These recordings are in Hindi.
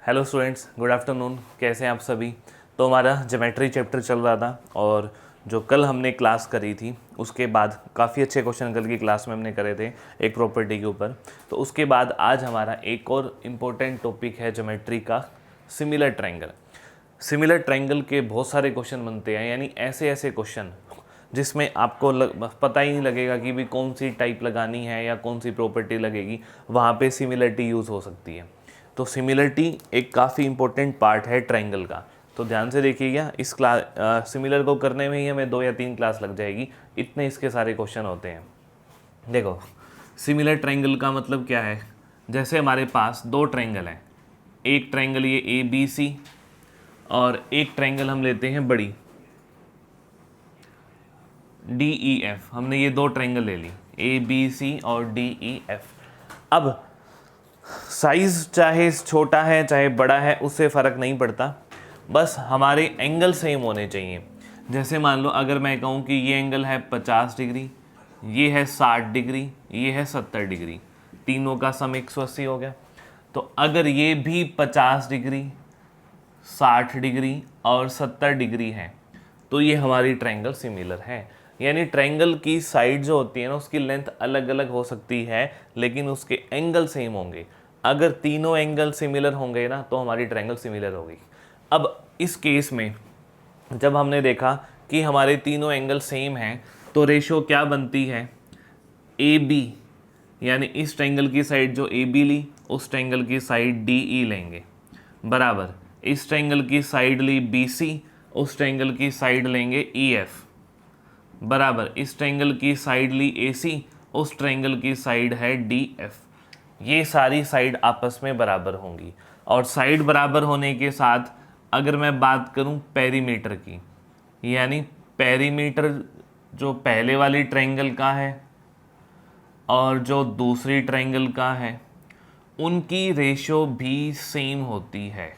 Hello students, good afternoon. कैसे हैं आप सभी। तो हमारा ज्योमेट्री चैप्टर चल रहा था और जो कल हमने क्लास करी थी उसके बाद काफ़ी अच्छे क्वेश्चन कल की क्लास में हमने करे थे एक प्रॉपर्टी के ऊपर। तो उसके बाद आज हमारा एक और इम्पोर्टेंट टॉपिक है ज्योमेट्री का, सिमिलर ट्रायंगल। सिमिलर ट्रायंगल के बहुत सारे क्वेश्चन बनते हैं, यानी ऐसे ऐसे क्वेश्चन जिसमें आपको पता ही नहीं लगेगा कि भी कौन सी टाइप लगानी है या कौन सी प्रॉपर्टी लगेगी, वहाँ पे सिमिलरिटी यूज़ हो सकती है। तो सिमिलरिटी एक काफ़ी इंपॉर्टेंट पार्ट है ट्रायंगल का। तो ध्यान से देखिएगा, इस क्लास सिमिलर को करने में ही हमें 2 या 3 क्लास लग जाएगी, इतने इसके सारे क्वेश्चन होते हैं। देखो, सिमिलर ट्रायंगल का मतलब क्या है। जैसे हमारे पास 2 ट्रायंगल हैं, एक ट्रायंगल ये ABC और एक ट्रायंगल हम लेते हैं बड़ी DEF। हमने ये 2 ट्रायंगल ले ली, ABC और DEF। अब साइज़ चाहे छोटा है चाहे बड़ा है उससे फ़र्क नहीं पड़ता, बस हमारे एंगल सेम होने चाहिए। जैसे मान लो अगर मैं कहूँ कि ये एंगल है 50 डिग्री, ये है 60 डिग्री, ये है 70 डिग्री, तीनों का सम 180 हो गया। तो अगर ये भी 50 डिग्री, 60 डिग्री और 70 डिग्री है तो ये हमारी ट्रायंगल सिमिलर है। यानी ट्रायंगल की साइड जो होती है ना, उसकी लेंथ अलग अलग हो सकती है लेकिन उसके एंगल सेम होंगे। अगर तीनों एंगल सिमिलर होंगे ना तो हमारी ट्रायंगल सिमिलर होगी। अब इस केस में जब हमने देखा कि हमारे तीनों एंगल सेम हैं तो रेशो क्या बनती है, AB, यानी इस ट्रायंगल की साइड जो AB ली उस ट्रायंगल की साइड DE लेंगे, बराबर इस ट्रायंगल की साइड ली BC, उस ट्रायंगल की साइड लेंगे EF, बराबर इस ट्रायंगल की साइड ली AC, उस ट्रायंगल की साइड है DF। ये सारी साइड आपस में बराबर होंगी और साइड बराबर होने के साथ अगर मैं बात करूं पेरीमीटर की, यानी पेरीमीटर जो पहले वाली ट्रायंगल का है और जो दूसरी ट्रायंगल का है उनकी रेशो भी सेम होती है।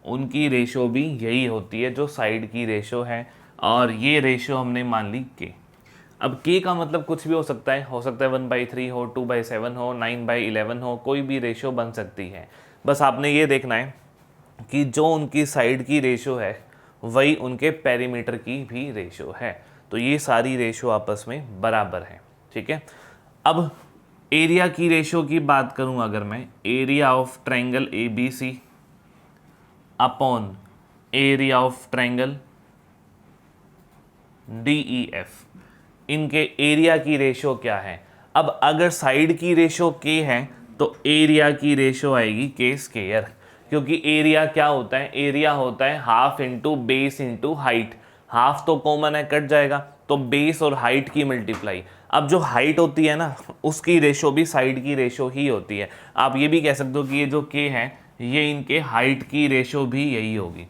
उनकी रेशो भी यही होती है जो साइड की रेशो है, और ये रेशो हमने मान ली के। अब के का मतलब कुछ भी हो सकता है 1/3 हो, 2/7 हो, 9/11 हो, कोई भी रेशो बन सकती है। बस आपने ये देखना है कि जो उनकी साइड की रेशो है वही उनके पेरीमीटर की भी रेशो है। तो ये सारी रेशो आपस में बराबर है, ठीक है। अब एरिया की रेशो की बात करूं, अगर मैं area of triangle ABC upon area of triangle DEF, इनके एरिया की रेशो क्या है। अब अगर साइड की रेशो के है तो एरिया की रेशो आएगी के स्क्वायर, क्योंकि एरिया क्या होता है, एरिया होता है half into base into height. Half तो कॉमन है, कट जाएगा, तो बेस और हाइट की मल्टीप्लाई। अब जो हाइट होती है ना उसकी रेशो भी साइड की रेशो ही होती है। आप ये भी कह सकते हो कि ये जो के है ये इनके हाइट की रेशो भी यही होगी।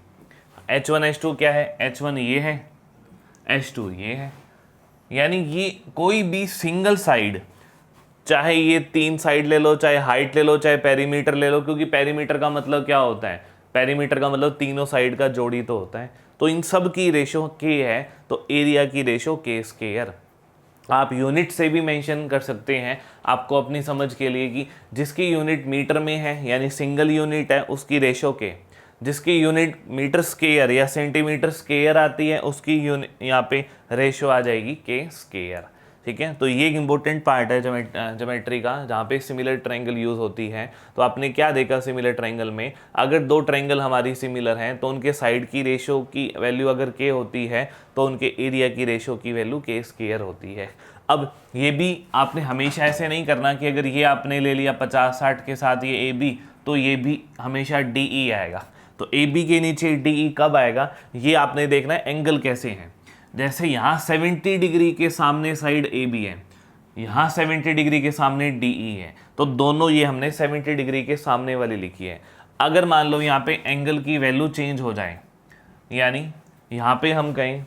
H1 H2 क्या है, H1 ये है, H2 ये है। यानी ये कोई भी सिंगल साइड, चाहे ये 3 साइड ले लो, चाहे हाइट ले लो, चाहे पेरीमीटर ले लो, क्योंकि पेरीमीटर का मतलब क्या होता है, पेरीमीटर का मतलब तीनों साइड का जोड़ी तो होता है। तो इन सब की रेशो के है तो एरिया की रेशो के स्क्वायर। आप यूनिट से भी मेंशन कर सकते हैं आपको अपनी समझ के लिए कि जिसकी यूनिट मीटर में है यानी सिंगल यूनिट है उसकी रेशो के, जिसकी यूनिट मीटर स्क्वायर या सेंटीमीटर स्क्वायर आती है उसकी यूनिट यहाँ पे रेशो आ जाएगी के स्क्वायर, ठीक है। तो ये एक इंपॉर्टेंट पार्ट है ज्योमेट्री का जहाँ पे सिमिलर ट्रायंगल यूज़ होती है। तो आपने क्या देखा सिमिलर ट्रायंगल में, अगर 2 ट्रायंगल हमारी सिमिलर हैं तो उनके साइड की रेशो की वैल्यू अगर के होती है तो उनके एरिया की रेशो की वैल्यू के स्क्वायर होती है। अब ये भी आपने हमेशा ऐसे नहीं करना कि अगर ये आपने ले लिया 50-60 के साथ ये AB तो ये भी हमेशा DE आएगा। तो AB के नीचे DE कब आएगा, ये आपने देखना है एंगल कैसे हैं। जैसे यहाँ 70 डिग्री के सामने साइड AB है, यहाँ 70 डिग्री के सामने DE है, तो दोनों ये हमने 70 डिग्री के सामने वाली लिखी है। अगर मान लो यहाँ पे एंगल की वैल्यू चेंज हो जाए, यानी यहाँ पे हम कहें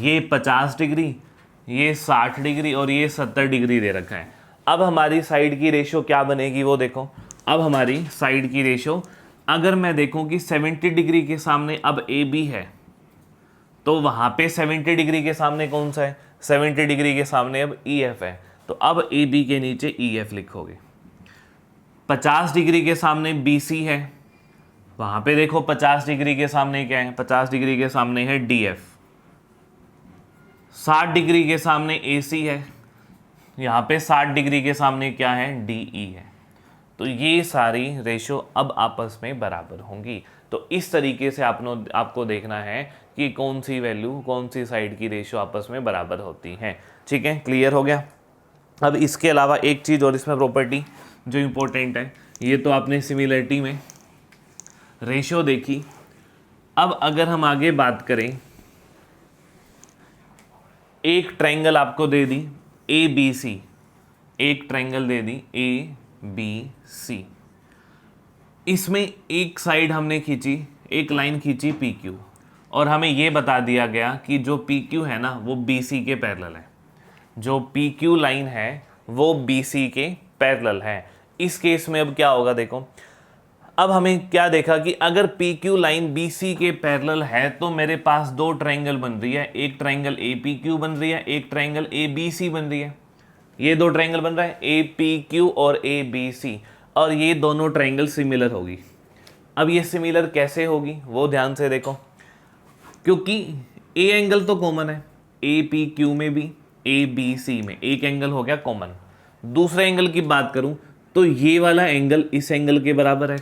ये 50 डिग्री, ये 60 डिग्री और ये 70 डिग्री दे रखा है, अब हमारी साइड की रेशो क्या बनेगी वो देखो। अब हमारी साइड की रेशो अगर मैं देखूं कि 70 डिग्री के सामने अब AB है तो वहाँ पे 70 डिग्री के सामने कौन सा है, 70 डिग्री के सामने अब EF है, तो अब AB के नीचे EF लिखोगे। 50 डिग्री के सामने BC है वहां पे देखो 50 डिग्री के सामने क्या है, 50 डिग्री के सामने है DF, 60 डिग्री के सामने AC है, यहाँ पे 60 डिग्री के सामने क्या है, DE है। तो ये सारी रेशो अब आपस में बराबर होंगी। तो इस तरीके से आपको देखना है कि कौन सी वैल्यू कौन सी साइड की रेशो आपस में बराबर होती है। ठीक है, क्लियर हो गया। अब इसके अलावा एक चीज़ और इसमें प्रॉपर्टी जो इम्पोर्टेंट है, ये तो आपने सिमिलरिटी में रेशो देखी। अब अगर हम आगे बात करें, एक ट्रायंगल आपको दे दी ABC, एक ट्रायंगल दे दी ABC, इसमें एक साइड हमने खींची, एक लाइन खींची PQ, और हमें ये बता दिया गया कि जो PQ है ना वो BC के पैरेलल है, जो PQ लाइन है वो BC के पैरेलल है। इस केस में अब क्या होगा, देखो अब हमें क्या देखा कि अगर PQ लाइन BC के पैरेलल है तो मेरे पास दो ट्रायंगल बन रही है, एक ट्रायंगल APQ बन रही है, एक ट्रायंगल ABC बन रही है। ये दो ट्रायंगल बन रहा है APQ और ABC, और ये दोनों ट्रायंगल सिमिलर होगी। अब ये सिमिलर कैसे होगी वो ध्यान से देखो, क्योंकि A एंगल तो कॉमन है APQ में भी, ABC में एक एंगल हो गया कॉमन। दूसरे एंगल की बात करूं तो ये वाला एंगल इस एंगल के बराबर है।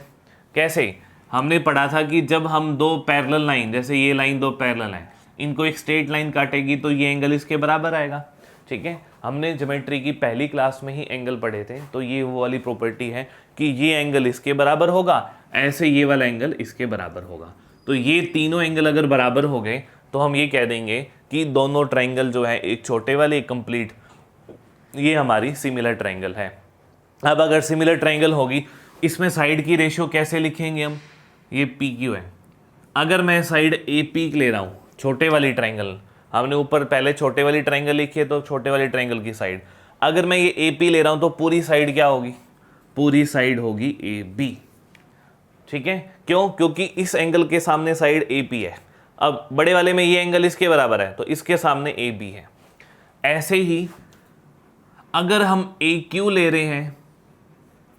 कैसे, हमने पढ़ा था कि जब हम दो पैरेलल लाइन, जैसे ये लाइन दो पैरेलल हैं, इनको एक स्ट्रेट लाइन काटेगी तो ये एंगल इसके बराबर आएगा। ठीक है, हमने ज्योमेट्री की पहली क्लास में ही एंगल पढ़े थे, तो ये वो वाली प्रॉपर्टी है कि ये एंगल इसके बराबर होगा, ऐसे ये वाला एंगल इसके बराबर होगा। तो ये तीनों एंगल अगर बराबर हो गए तो हम ये कह देंगे कि दोनों ट्रायंगल जो है, एक छोटे वाले एक कंप्लीट, ये हमारी सिमिलर ट्रायंगल है। अब अगर सिमिलर ट्रायंगल होगी, इसमें साइड की रेशो कैसे लिखेंगे हम, ये PQ है, अगर मैं साइड AP ले रहा हूँ, छोटे वाली ट्रायंगल, हमने ऊपर पहले छोटे वाली ट्रायंगल लिखी है, तो छोटे वाली ट्रायंगल की साइड, अगर मैं ये AP ले रहा हूँ तो पूरी साइड क्या होगी, पूरी साइड होगी AB। ठीक है, क्यों, क्योंकि इस एंगल के सामने साइड AP है। अब बड़े वाले में ये एंगल इसके बराबर है तो इसके सामने AB है। ऐसे ही अगर हम AQ ले रहे हैं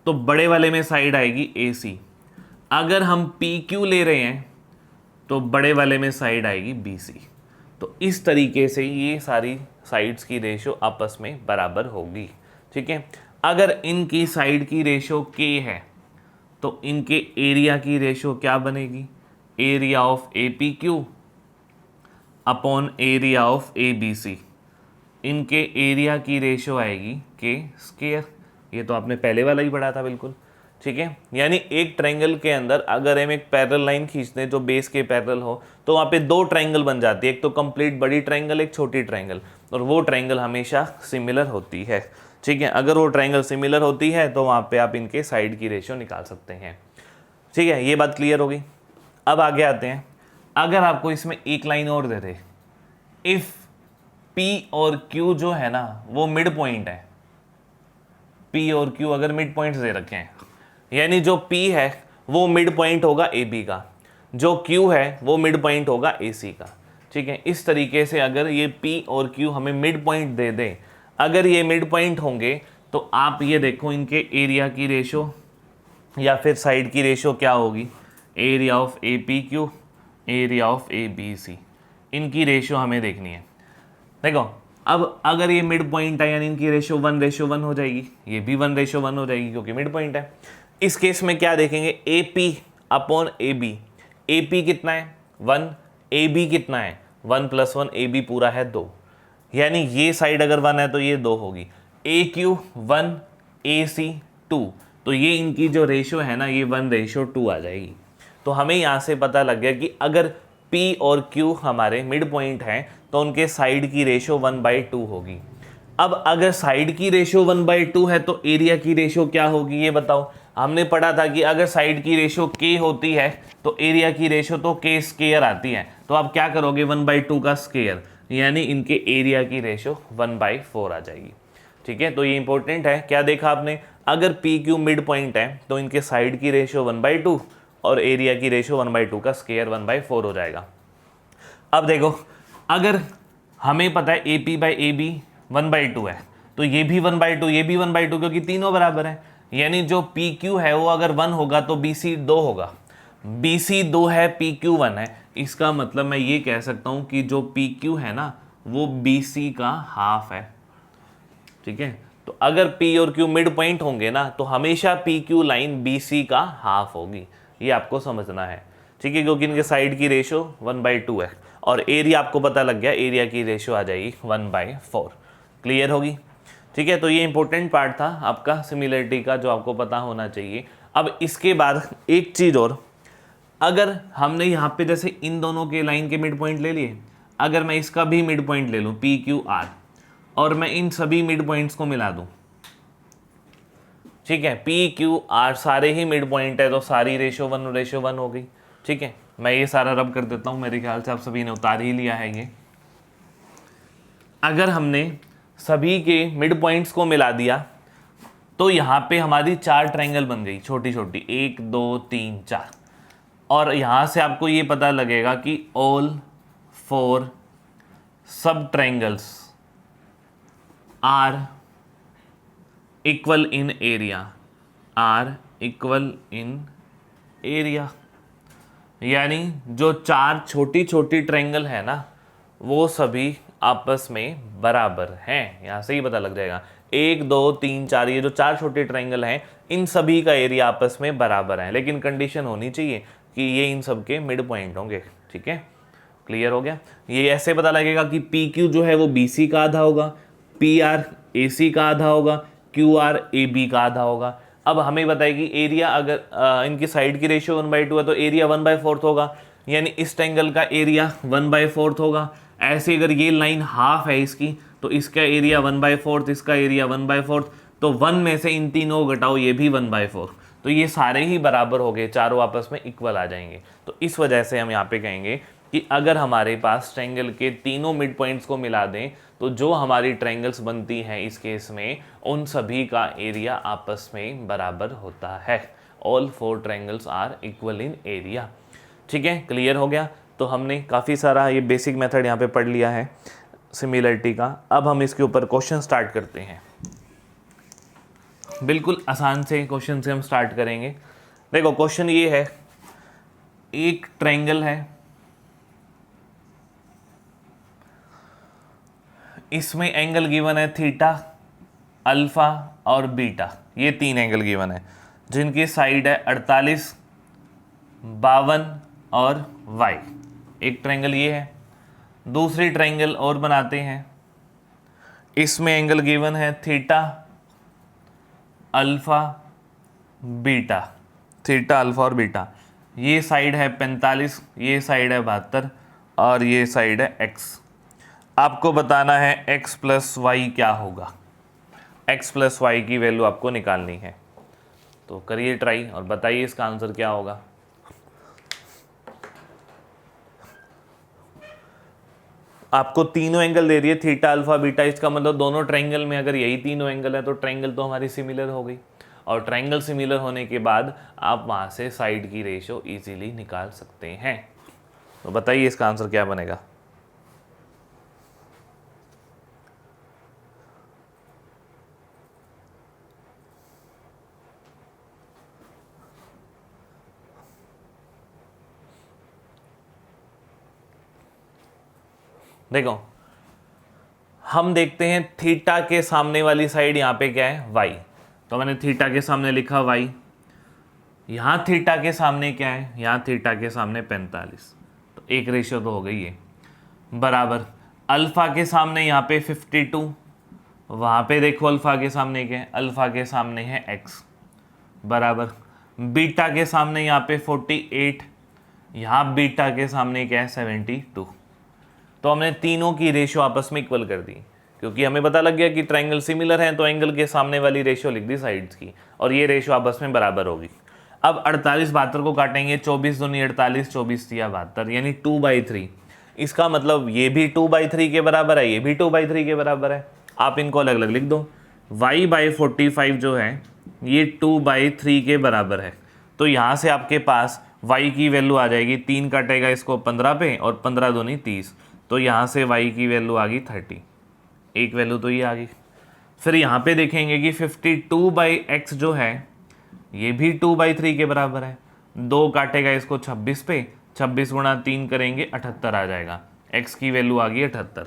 तो बड़े वाले में साइड आएगी AC, अगर हम PQ ले रहे हैं तो बड़े वाले में साइड आएगी BC। तो इस तरीके से ये सारी साइड्स की रेशो आपस में बराबर होगी। ठीक है, अगर इनकी साइड की रेशो K है तो इनके एरिया की रेशो क्या बनेगी, area of APQ upon area of ABC। इनके एरिया की रेशो आएगी K स्क्वायर, ये तो आपने पहले वाला ही पढ़ा था बिल्कुल। ठीक है, यानी एक ट्रायंगल के अंदर अगर हम एक पैरेलल लाइन खींचते हैं जो बेस के पैरेलल हो तो वहाँ पे दो ट्रायंगल बन जाती है, एक तो कंप्लीट बड़ी ट्रायंगल, एक छोटी ट्रायंगल, और वो ट्रायंगल हमेशा सिमिलर होती है। ठीक है, अगर वो ट्रायंगल सिमिलर होती है तो वहाँ पे आप इनके साइड की रेशो निकाल सकते हैं। ठीक है, ये बात क्लियर हो गई। अब आगे आते हैं, अगर आपको इसमें एक लाइन और दे दे, इफ़ P और Q जो है ना वो मिड पॉइंट है, P और Q अगर मिड पॉइंट दे रखे हैं, यानी जो P है वो मिड पॉइंट होगा AB का, जो Q है वो मिड पॉइंट होगा AC का। ठीक है, इस तरीके से अगर ये P और Q हमें मिड पॉइंट दे दे, अगर ये मिड पॉइंट होंगे तो आप ये देखो इनके एरिया की रेशो या फिर साइड की रेशो क्या होगी, area of APQ area of ABC, इनकी रेशो हमें देखनी है। देखो अब अगर ये मिड पॉइंट है यानी इनकी रेशो 1:1 हो जाएगी, ये भी 1:1 हो जाएगी क्योंकि मिड पॉइंट है। इस केस में क्या देखेंगे, AP अपॉन AB, AP कितना है 1, AB कितना है 1 + 1, AB पूरा है 2, यानी ये साइड अगर 1 है तो ये 2 होगी, AQ 1 AC 2, तो ये इनकी जो रेशो है ना ये 1:2 आ जाएगी। तो हमें यहाँ से पता लग गया कि अगर P और Q हमारे मिड पॉइंट हैं तो उनके साइड की रेशो 1/2 होगी। अब अगर साइड की रेशो 1/2 है तो एरिया की रेशो क्या होगी ये बताओ। हमने पढ़ा था कि अगर साइड की रेशो K होती है तो एरिया की रेशो तो K स्क्वायर आती है, तो आप क्या करोगे 1/2 का स्क्वायर, यानी इनके एरिया की रेशो 1/4 आ जाएगी। ठीक है, तो ये इंपॉर्टेंट है। क्या देखा आपने, अगर PQ मिड पॉइंट है तो इनके साइड की रेशो 1/2 और एरिया की रेशो 1/2 का स्क्वायर 1/4 हो जाएगा। अब देखो अगर हमें पता है AP/AB 1/2 है तो ये भी 1/2, ये भी 1/2, क्योंकि तीनों बराबर है, यानी जो PQ है वो अगर 1 होगा तो BC 2 होगा, BC 2 है, PQ 1 है, इसका मतलब मैं ये कह सकता हूँ कि जो PQ है ना वो BC का हाफ है। ठीक है, तो अगर P और Q मिड पॉइंट होंगे ना तो हमेशा PQ लाइन BC का हाफ होगी, ये आपको समझना है। ठीक है, क्योंकि इनके साइड की रेशो 1/2 है और एरिया आपको पता लग गया, एरिया की रेशो आ जाएगी 1/4। क्लियर होगी? ठीक है, तो ये इंपॉर्टेंट पार्ट था आपका सिमिलरिटी का जो आपको पता होना चाहिए। अब इसके बाद एक चीज़ और, अगर हमने यहाँ पे जैसे इन दोनों के लाइन के मिड पॉइंट ले लिए, अगर मैं इसका भी मिड पॉइंट ले लूँ PQR और मैं इन सभी मिड पॉइंट्स को मिला दूँ, ठीक है, PQR सारे ही मिड पॉइंट है तो सारी रेशो 1/1 हो गई। ठीक है, मैं ये सारा रब कर देता हूँ, मेरे ख्याल से आप सभी ने उतार ही लिया है ये। अगर हमने सभी के मिड पॉइंट्स को मिला दिया तो यहाँ पे हमारी 4 ट्रायंगल बन गई छोटी छोटी, 1 2 3 4, और यहाँ से आपको ये पता लगेगा कि ऑल 4 सब triangles are equal in area, are equal in area, यानी जो 4 छोटी छोटी ट्रायंगल है ना वो सभी आपस में बराबर हैं। यहाँ से ही पता लग जाएगा, 1 2 3 4, ये जो 4 छोटे ट्रायंगल हैं इन सभी का एरिया आपस में बराबर है, लेकिन कंडीशन होनी चाहिए कि ये इन सब के मिड पॉइंट होंगे। ठीक है, क्लियर हो गया? ये ऐसे पता लगेगा कि PQ जो है वो BC का आधा होगा, PR AC का आधा होगा, QR AB का आधा होगा। अब हमें बताएगी एरिया, अगर इनकी साइड की रेशियो 1/2 है तो एरिया 1/4 होगा, यानी इस ट्रायंगल का एरिया 1/4 होगा। ऐसे अगर ये लाइन हाफ है इसकी तो इसका एरिया 1/4, इसका एरिया 1/4, तो 1 में से इन तीनों को घटाओ, ये भी 1/4, तो ये सारे ही बराबर हो गए, चारों आपस में इक्वल आ जाएंगे। तो इस वजह से हम यहाँ पे कहेंगे कि अगर हमारे पास ट्रायंगल के तीनों मिड पॉइंट्स को मिला दें तो जो हमारी ट्रायंगल्स बनती हैं इस केस में उन सभी का एरिया आपस में बराबर होता है। All 4 triangles are equal in area. ठीक है, क्लियर हो गया? तो हमने काफ़ी सारा ये बेसिक मेथड यहाँ पे पढ़ लिया है सिमिलरिटी का। अब हम इसके ऊपर क्वेश्चन स्टार्ट करते हैं। बिल्कुल आसान से क्वेश्चन से हम स्टार्ट करेंगे। देखो क्वेश्चन ये है, एक ट्रायंगल है, इसमें एंगल गिवन है थीटा, अल्फा और बीटा, ये 3 एंगल गिवन है जिनकी साइड है 48, 52 और y। एक ट्रायंगल ये है। दूसरी ट्रायंगल और बनाते हैं, इसमें एंगल गिवन है theta, alpha, beta, theta alpha और बीटा। ये साइड है 45, ये साइड है 72 और ये साइड है x। आपको बताना है x प्लस वाई क्या होगा, x प्लस वाई की वैल्यू आपको निकालनी है। तो करिए ट्राई और बताइए इसका आंसर क्या होगा। आपको तीनों एंगल दे दिए, थीटा अल्फा बीटा, इसका मतलब दोनों ट्रायंगल में अगर यही तीनों एंगल है तो ट्रायंगल तो हमारी सिमिलर हो गई, और ट्रायंगल सिमिलर होने के बाद आप वहाँ से साइड की रेशो इजीली निकाल सकते हैं। तो बताइए इसका आंसर क्या बनेगा। देखो हम देखते हैं थीटा के सामने वाली साइड यहाँ पे क्या है, y। तो मैंने थीटा के सामने लिखा y, यहाँ थीटा के सामने क्या है, यहाँ थीटा के सामने 45, तो एक रेशियो तो हो गई है, बराबर अल्फा के सामने यहाँ पे 52, वहाँ पे देखो अल्फा के सामने क्या है, अल्फा के सामने है x, बराबर बीटा के सामने यहाँ पे 48, यहाँ बीटा के सामने क्या है 72। तो हमने तीनों की रेशो आपस में इक्वल कर दी, क्योंकि हमें पता लग गया कि ट्रायंगल सिमिलर हैं तो एंगल के सामने वाली रेशो लिख दी साइड्स की, और ये रेशो आपस में बराबर होगी। अब 48 72 को काटेंगे, 24 दूनी 48, 24 तिया 72, यानी 2/3। इसका मतलब ये भी 2/3 के बराबर है, ये भी 2/3 के बराबर है। आप इनको अलग अलग लिख दो, y/45 जो है ये 2/3 के बराबर है। तो यहाँ से आपके पास y की वैल्यू आ जाएगी, 3 काटेगा इसको 15 पे और 15 दूनी 30, तो यहाँ से y की वैल्यू आ गई 30, एक वैल्यू तो ये आ गई। फिर यहाँ पे देखेंगे कि 52/x जो है ये भी 2/3 के बराबर है, 2 काटेगा इसको 26 पे, 26 गुणा 3 करेंगे 78 आ जाएगा। x की वैल्यू आ गई 78,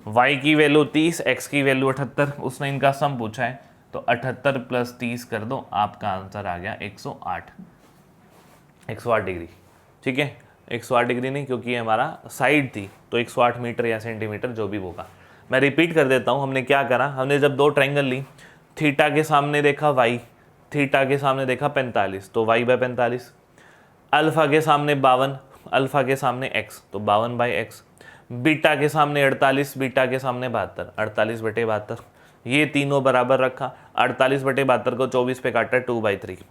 y की वैल्यू 30, x की वैल्यू 78। उसने इनका सम पूछा है तो 78 प्लस 30 कर दो, आपका आंसर आ गया 108, 108 डिग्री। ठीक है, 108 डिग्री नहीं, क्योंकि ये हमारा साइड थी, तो 108 मीटर या सेंटीमीटर जो भी होगा। मैं रिपीट कर देता हूँ, हमने क्या करा, हमने जब दो ट्रायंगल ली, थीटा के सामने देखा y, थीटा के सामने देखा 45, तो y बाय 45, अल्फा के सामने 52, अल्फा के सामने x, तो 52 बाई एक्स, बीटा के सामने 48, बीटा के सामने 72, 48 बटे 72, ये तीनों बराबर रखा। 48 बटे 72 को 24 पे काटा 2/3,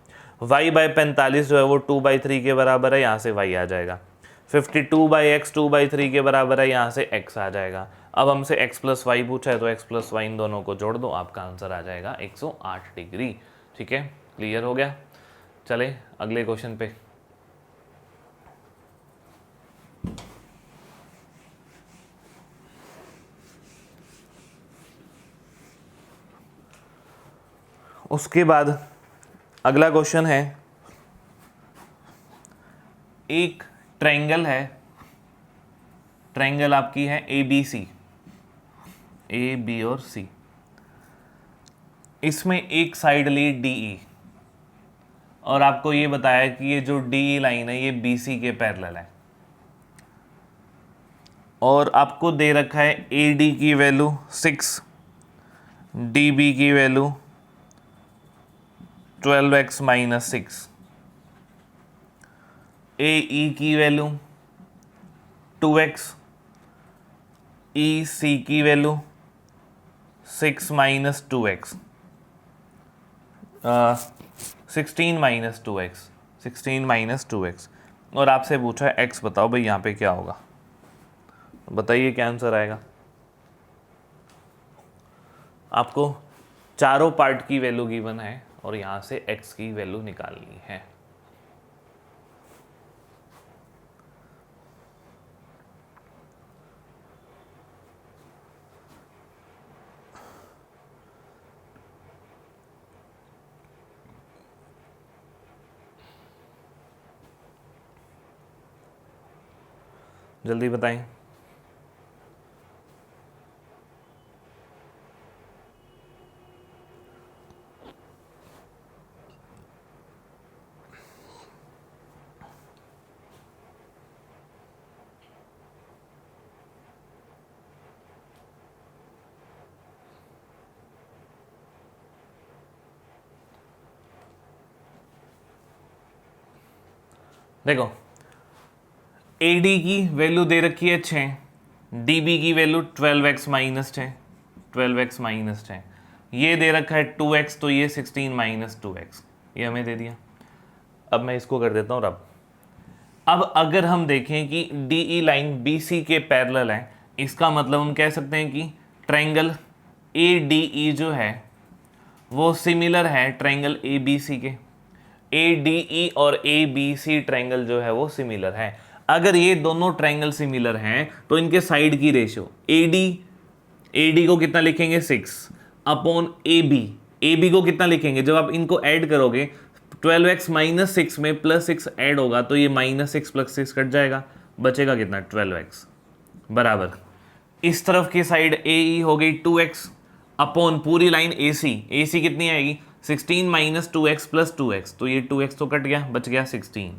y बाय 45 जो है वो 2/3 के बराबर है, यहाँ से y आ जाएगा। 52 बाई एक्स 2/3 के बराबर है, यहाँ से x आ जाएगा। अब हमसे x प्लस वाई पूछा है तो x प्लस वाई इन दोनों को जोड़ दो, आपका आंसर आ जाएगा 108 डिग्री। ठीक है, क्लियर हो गया। चले अगले क्वेश्चन पे। उसके बाद अगला क्वेश्चन है, एक ट्रायंगल है, ट्रायंगल आपकी है ए बी सी, ए बी और सी, इसमें एक साइड ली डी ई, और आपको ये बताया कि ये जो डी ई लाइन है ये बी सी के पैरेलल है, और आपको दे रखा है ए डी की वैल्यू 6, डी बी की वैल्यू 12x माइनस 6, ए ई की वैल्यू 2x, ई सी की value 6 minus 2x, 16 minus 2x, 16 minus 2x, और आपसे पूछा है x बताओ भाई यहाँ पे क्या होगा, बताइए क्या आंसर आएगा। आपको चारों पार्ट की वैल्यू गिवन है और यहाँ से x की वैल्यू निकालनी है। जल्दी बताएं। देखो, ए डी की वैल्यू दे रखी है 6, डी बी की value 12x minus 6, 12x minus 6, ये दे रखा है 2x, तो ये 16 माइनस 2x, ये हमें दे दिया। अब मैं इसको कर देता हूँ रब। अब अगर हम देखें कि D E line B C के पैरेलल है, इसका मतलब हम कह सकते हैं कि ट्रायंगल ए डी ई जो है वो सिमिलर है ट्रायंगल ए बी सी के। ए डी ई और ए बी सी ट्रायंगल जो है वो सिमिलर है। अगर ये दोनों ट्रायंगल सिमिलर हैं तो इनके साइड की रेशियो ए डी को कितना लिखेंगे 6 अपॉन ए बी को कितना लिखेंगे, जब आप इनको ऐड करोगे 12x माइनस 6 में प्लस 6 ऐड होगा तो ये माइनस 6 प्लस 6 कट जाएगा, बचेगा कितना 12x बराबर, इस तरफ की साइड ए ई हो गई 2x अपॉन पूरी लाइन ए सी कितनी आएगी 16 माइनस 2x प्लस 2x, तो ये 2x तो कट गया, बच गया 16।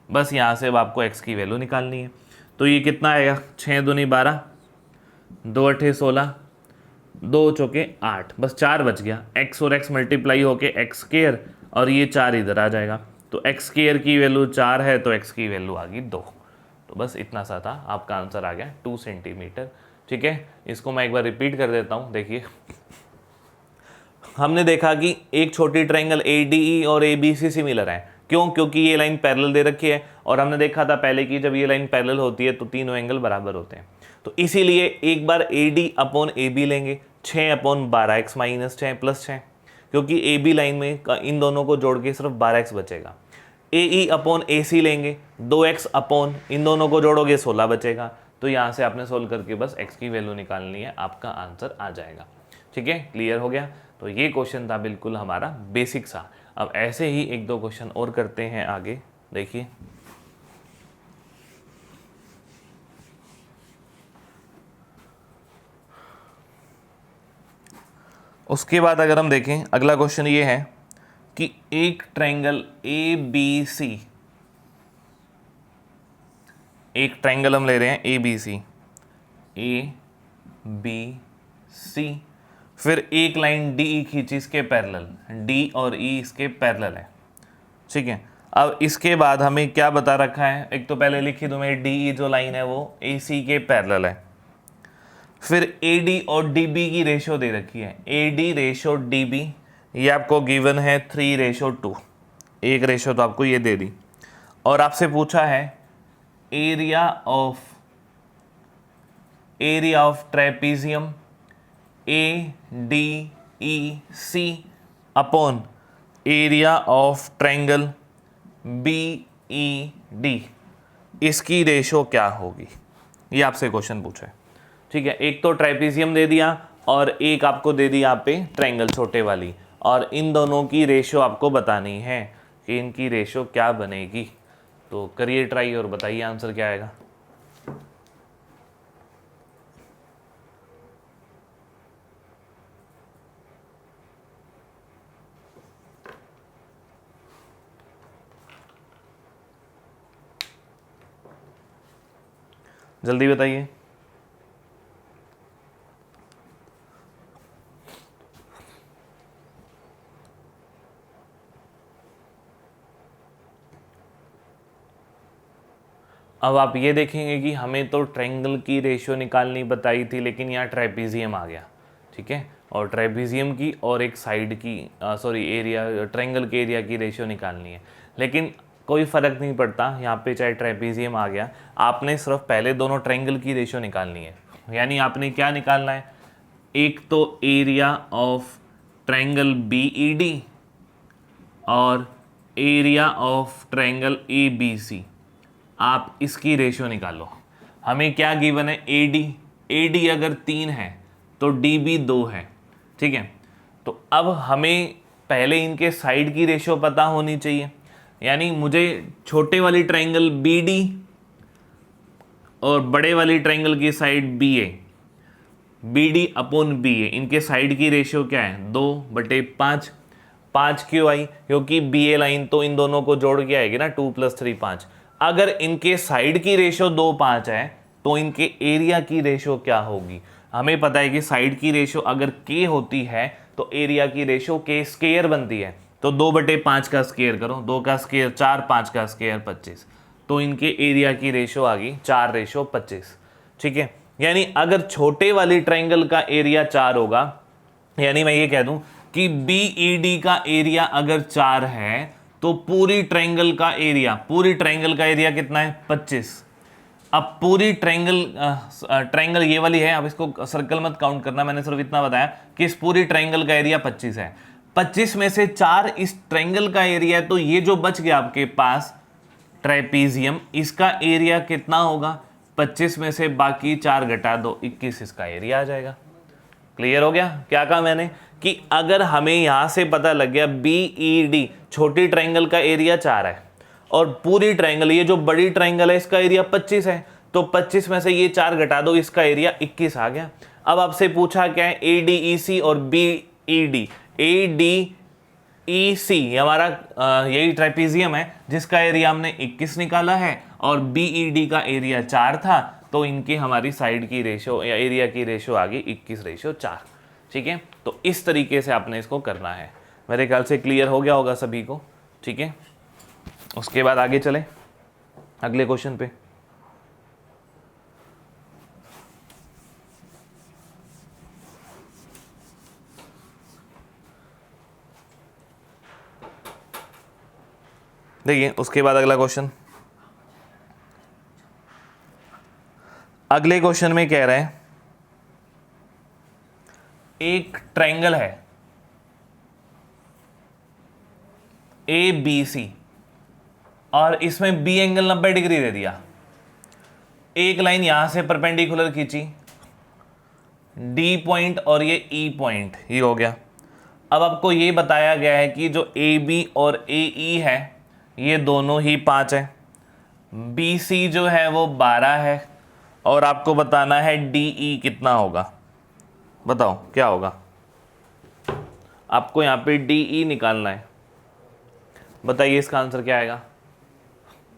बस यहाँ से अब आपको x की वैल्यू निकालनी है, तो ये कितना आएगा 6 दूनी 12, 2 अठे 16, 2 चौके 8, बस 4 बच गया। x और x मल्टीप्लाई होके x स्क्वायर और ये 4 इधर आ जाएगा, तो x स्क्वायर की वैल्यू 4 है तो x की वैल्यू आ गई 2। तो बस इतना सा था, आपका आंसर आ गया 2 सेंटीमीटर। ठीक है, इसको मैं एक बार रिपीट कर देता हूँ। देखिए, हमने देखा कि एक छोटी ट्रायंगल ए डी ई और ए बी सी सिमिलर है। क्यों? क्योंकि ये लाइन पैरेलल दे रखी है, और हमने देखा था पहले कि जब ये लाइन पैरेलल होती है तो तीनों एंगल बराबर होते हैं। तो इसीलिए एक बार A D upon A B लेंगे, 6 अपॉन 12x माइनस 6 प्लस 6, क्योंकि ए बी लाइन में इन दोनों को जोड़ के सिर्फ 12x बचेगा। ए ई अपॉन ए सी लेंगे, 2x अपॉन इन दोनों को जोड़ोगे 16 बचेगा। तो यहाँ से आपने सोल्व करके बस x की वैल्यू निकालनी है, आपका आंसर आ जाएगा। ठीक है, क्लियर हो गया। तो ये क्वेश्चन था बिल्कुल हमारा बेसिक सा। अब ऐसे ही एक दो क्वेश्चन और करते हैं आगे। देखिए उसके बाद अगर हम देखें अगला क्वेश्चन ये है कि एक ट्रायंगल ए बी सी, एक ट्रायंगल हम ले रहे हैं ए बी सी, फिर एक लाइन डी ई खींची इसके पैरेलल, डी और ई इसके पैरेलल है, ठीक है। अब इसके बाद हमें क्या बता रखा है, एक तो पहले लिखी दूं मैं, डी ई जो लाइन है वो ए सी के पैरेलल है, फिर ए डी और डी बी की रेशो दे रखी है, A D ratio D B, ये आपको गिवन है 3:2, एक रेशो तो आपको ये दे दी, और आपसे पूछा है area of trapezium A D E C upon area of triangle B E D, इसकी रेशो क्या होगी, ये आपसे क्वेश्चन पूछा है, ठीक है। एक तो ट्रेपीजियम दे दिया और एक आपको दे दी यहाँ पे ट्रायंगल छोटे वाली, और इन दोनों की रेशो आपको बतानी है कि इनकी रेशो क्या बनेगी। तो करिए ट्राई और बताइए आंसर क्या आएगा। जल्दी बताइए। अब आप ये देखेंगे कि हमें तो ट्रायंगल की रेशियो निकालनी बताई थी, लेकिन यहाँ ट्रेपीजियम आ गया, ठीक है, और ट्रेपीजियम की और एक साइड की एरिया, ट्रायंगल के एरिया की रेशियो निकालनी है, लेकिन कोई फ़र्क नहीं पड़ता यहाँ पे, चाहे ट्रेपीजियम आ गया, आपने सिर्फ पहले दोनों ट्रायंगल की रेशियो निकालनी है। यानी आपने क्या निकालना है, एक तो area of triangle B E D और area of triangle A B C, आप इसकी रेशियो निकालो। हमें क्या गिवन है, ए डी अगर 3 है तो डी बी 2 है, ठीक है। तो अब हमें पहले इनके साइड की रेशियो पता होनी चाहिए, यानी मुझे छोटे वाली ट्रायंगल बी डी और बड़े वाली ट्रायंगल की साइड बी ए, बी डी अपॉन बी ए, इनके साइड की रेशियो क्या है, 2/5। 5 क्यों आई, क्योंकि बी ए लाइन तो इन दोनों को जोड़ के आएगी ना, 2 + 3 5। अगर इनके साइड की रेशो 2 5 है तो इनके एरिया की रेशो क्या होगी, हमें पता है कि साइड की रेशो अगर k होती है तो एरिया की रेशो k स्क्वायर बनती है, तो 2/5 का स्क्वायर करो, 2 का स्क्वायर 4, 5 का स्क्वायर 25, तो इनके एरिया की रेशो आ गई 4:25, ठीक है। यानी अगर छोटे वाली ट्रायंगल का एरिया 4 होगा, यानी मैं ये कह दूं कि बी ई डी का एरिया अगर 4 है तो पूरी ट्रायंगल का एरिया कितना है, 25। अब पूरी ट्रायंगल ये वाली है, अब इसको सर्कल मत काउंट करना, मैंने सिर्फ इतना बताया कि इस पूरी ट्रायंगल का एरिया 25 है। 25 में से 4 इस ट्रायंगल का एरिया है, तो ये जो बच गया आपके पास ट्रेपीजियम, इसका एरिया कितना होगा, 25 में से बाकी 4 घटा दो, 21 इसका एरिया आ जाएगा। क्लियर हो गया क्या कहा मैंने, कि अगर हमें यहां से पता लग गया बी ई डी छोटी ट्रायंगल का एरिया 4 है और पूरी ट्रायंगल, ये जो बड़ी ट्रायंगल है इसका एरिया 25 है, तो 25 में से ये 4 घटा दो, इसका एरिया 21 आ गया। अब आपसे पूछा क्या है, ए डी ई सी और B E D. A D E C हमारा यही ट्रेपीजियम है जिसका एरिया हमने 21 निकाला है, और बी ई डी का एरिया 4 था, तो इनकी हमारी साइड की रेशो या एरिया की रेशो आ गई 21:4, ठीक है। तो इस तरीके से आपने इसको करना है, मेरे ख्याल से क्लियर हो गया होगा सभी को, ठीक है। उसके बाद आगे चलें अगले क्वेश्चन पे। देखिए उसके बाद अगला क्वेश्चन, अगले क्वेश्चन में कह रहे हैं एक ट्रायंगल है ए बी सी और इसमें बी एंगल 90 डिग्री दे दिया, एक लाइन यहां से परपेंडिकुलर खींची, डी पॉइंट और ये ई पॉइंट, ये हो गया। अब आपको ये बताया गया है कि जो ए बी और ए ई है ये दोनों ही 5 है, बी सी जो है वो 12 है, और आपको बताना है डी ई कितना होगा। बताओ क्या होगा, आपको यहाँ पे डी ई निकालना है। बताइए इसका आंसर क्या आएगा,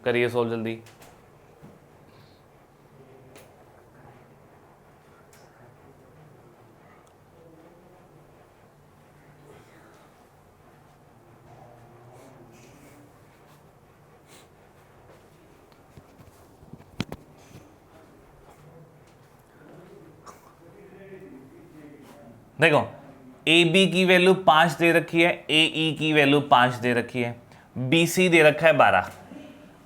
करिए सोल्व जल्दी। देखो ए बी की वैल्यू 5 दे रखी है, ए ई की वैल्यू 5 दे रखी है, बी सी दे रखा है 12।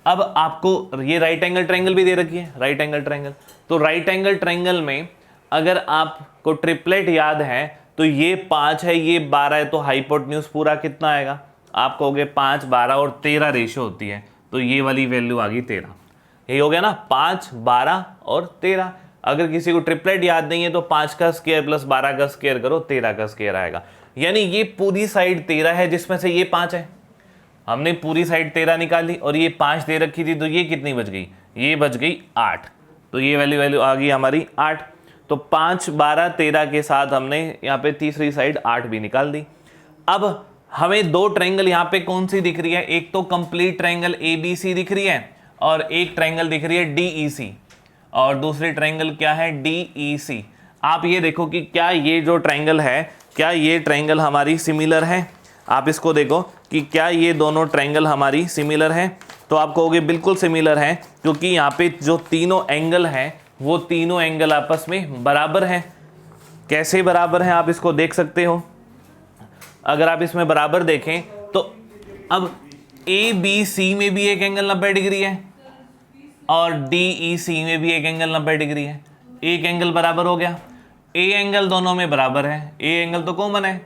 अब आपको ये राइट एंगल ट्रायंगल भी दे रखी है, राइट एंगल ट्रायंगल। तो राइट एंगल ट्रायंगल में अगर आपको ट्रिपलेट याद है तो ये 5 है, ये 12 है, तो हाइपोटेन्यूज पूरा कितना आएगा, आप कहोगे 5, 12 और 13 रेशो होती है, तो ये वाली वैल्यू आ गई 13। ये हो गया ना, 5, 12 और 13। अगर किसी को ट्रिपलेट याद नहीं है तो 5 का स्क्वायर प्लस 12 का स्क्वायर करो, 13 का स्क्वायर आएगा। यानी ये पूरी साइड 13 है जिसमें से ये 5 है, हमने पूरी साइड 13 निकाली, और ये 5 दे रखी थी, तो ये कितनी बच गई, ये बच गई 8। तो ये वैल्यू आ गई हमारी 8। तो 5, 12, 13 के साथ हमने यहाँ पे तीसरी साइड 8 भी निकाल दी। अब हमें दो ट्रायंगल यहाँ पे कौन सी दिख रही है, एक तो complete triangle A B C दिख रही है, और एक ट्रायंगल दिख रही है डी ई सी, और दूसरी ट्रायंगल क्या है, डी ई सी। आप ये देखो कि क्या ये जो ट्रायंगल है, क्या ये ट्रायंगल हमारी सिमिलर है। आप इसको देखो कि क्या ये दोनों ट्रायंगल हमारी सिमिलर है, तो आप कहोगे बिल्कुल सिमिलर है, क्योंकि यहाँ पे जो तीनों एंगल हैं वो तीनों एंगल आपस में बराबर हैं। कैसे बराबर हैं आप इसको देख सकते हो, अगर आप इसमें बराबर देखें तो अब ए बी सी में भी एक एंगल 90 डिग्री है, और डी ई सी में भी एक एंगल 90 डिग्री है। एक एंगल बराबर हो गया, ए एंगल दोनों में बराबर है, ए एंगल तो कॉमन है,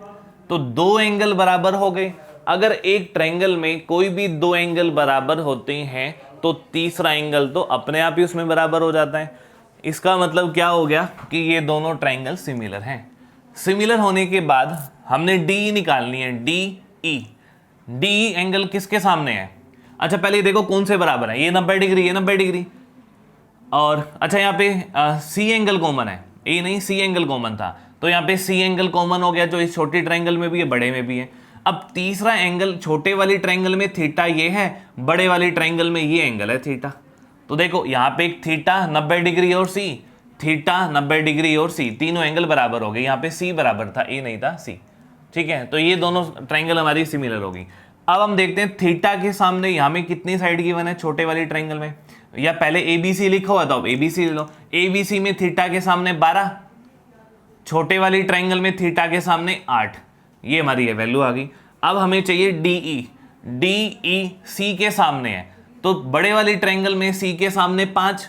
तो दो एंगल बराबर हो गए। अगर एक ट्रायंगल में कोई भी दो एंगल बराबर होते हैं तो तीसरा एंगल तो अपने आप ही उसमें बराबर हो जाता है। इसका मतलब क्या हो गया कि ये दोनों ट्रायंगल सिमिलर हैं। सिमिलर होने के बाद हमने डी निकालनी है, डी ई एंगल किसके सामने है। अच्छा पहले देखो कौन से बराबर है, ये 90 डिग्री, ये 90 डिग्री, और अच्छा यहाँ पे सी एंगल कॉमन है, ए नहीं सी एंगल कॉमन था, तो यहाँ पे सी एंगल कॉमन हो गया, जो इस छोटी ट्रायंगल में भी है, बड़े में भी है। अब तीसरा एंगल, छोटे वाली ट्रायंगल में थीटा ये है, बड़े वाली ट्रायंगल में ये एंगल है थीटा। तो देखो यहाँ पे एक थीटा 90 डिग्री और सी, थीटा 90 डिग्री और सी, तीनों एंगल बराबर हो गए। यहाँ पे सी बराबर था, ए नहीं था, सी। ठीक है, तो ये दोनों ट्रायंगल हमारी सिमिलर होगी। अब हम देखते हैं थीटा के सामने यहाँ में कितनी साइड गिवन है छोटे वाली ट्रायंगल में, या पहले ए बी सी लिखो हुआ, तो ए बी सी ले लो। ए बी सी में थीटा के सामने 12, छोटे वाली ट्रायंगल में थीटा के सामने 8, ये हमारी ये वैल्यू आ गई। अब हमें चाहिए डी ई सी के सामने है, तो बड़े वाली ट्रायंगल में सी के सामने 5,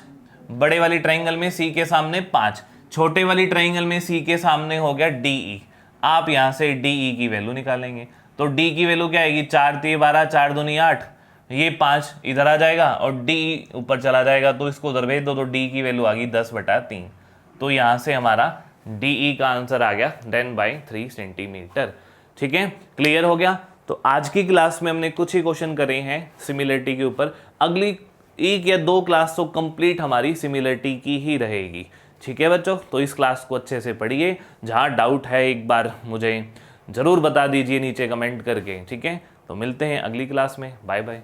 बड़े वाली ट्रायंगल में सी के सामने 5, छोटे वाली ट्रायंगल में सी के सामने हो गया डी ई। आप यहाँ से डी ई की वैल्यू निकालेंगे, तो डी की वैल्यू क्या आएगी, 4 3 12, 4 दूनी 8, ये 5 इधर आ जाएगा और डी ऊपर चला जाएगा, तो इसको उधर भेज दो, तो डी की वैल्यू आ गई 10/3। तो यहाँ से हमारा डी ई का आंसर आ गया 10/3 सेंटीमीटर। ठीक है, क्लियर हो गया। तो आज की क्लास में हमने कुछ ही क्वेश्चन करे हैं सिमिलरिटी के ऊपर, अगली 1 या 2 क्लास तो कंप्लीट हमारी सिमिलरिटी की ही रहेगी। ठीक है बच्चों, तो इस क्लास को अच्छे से पढ़िए, जहाँ डाउट है एक बार मुझे ज़रूर बता दीजिए नीचे कमेंट करके। ठीक है, तो मिलते हैं अगली क्लास में, बाय बाय।